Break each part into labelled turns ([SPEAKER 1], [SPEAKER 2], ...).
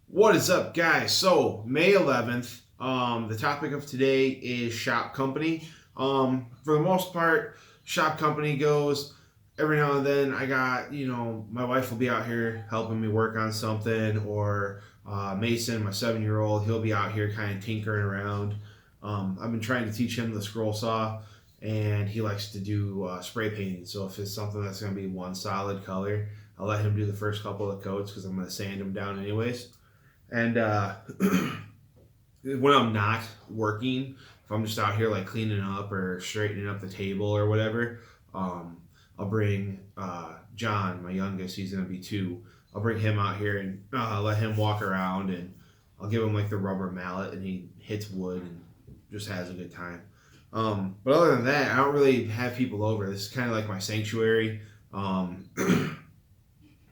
[SPEAKER 1] What is up, guys? So, May 11th, the topic of today is shop company. For the most part, shop company goes every now and then. I got, my wife will be out here helping me work on something, or Mason, my 7-year-old, he'll be out here kind of tinkering around. I've been trying to teach him the scroll saw, and he likes to do spray painting. So, if it's something that's going to be one solid color, I'll let him do the first couple of coats because I'm going to sand him down anyways. And when I'm not working, if I'm just out here like cleaning up or straightening up the table or whatever, um, I'll bring John, my youngest. He's gonna be 2. I'll bring him out here and let him walk around, and I'll give him like the rubber mallet, and he hits wood and just has a good time. But other than that, I don't really have people over. This is kind of like my sanctuary. Um,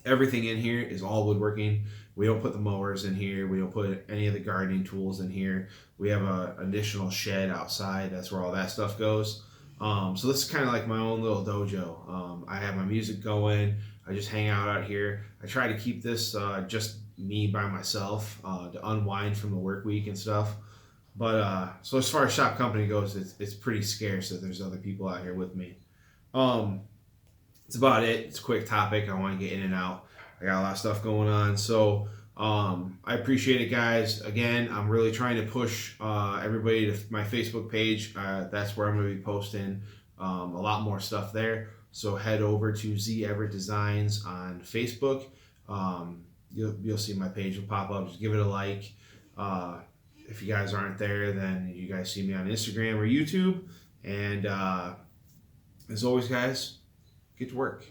[SPEAKER 1] Everything in here is all woodworking. We don't put the mowers in here. We don't put any of the gardening tools in here. We have an additional shed outside. That's where all that stuff goes. So this is kind of like my own little dojo. I have my music going. I just hang out here. I try to keep this just me by myself to unwind from the work week and stuff. But so as far as shop company goes, it's pretty scarce that there's other people out here with me. Um, that's about it. It's a quick topic. I want to get in and out. I got a lot of stuff going on. So I appreciate it, guys. Again, I'm really trying to push everybody to my Facebook page. That's where I'm going to be posting a lot more stuff there. So head over to Z Everett Designs on Facebook. You'll see my page will pop up. Just give it a like. If you guys aren't there, then you guys see me on Instagram or YouTube. And as always, guys, get to work.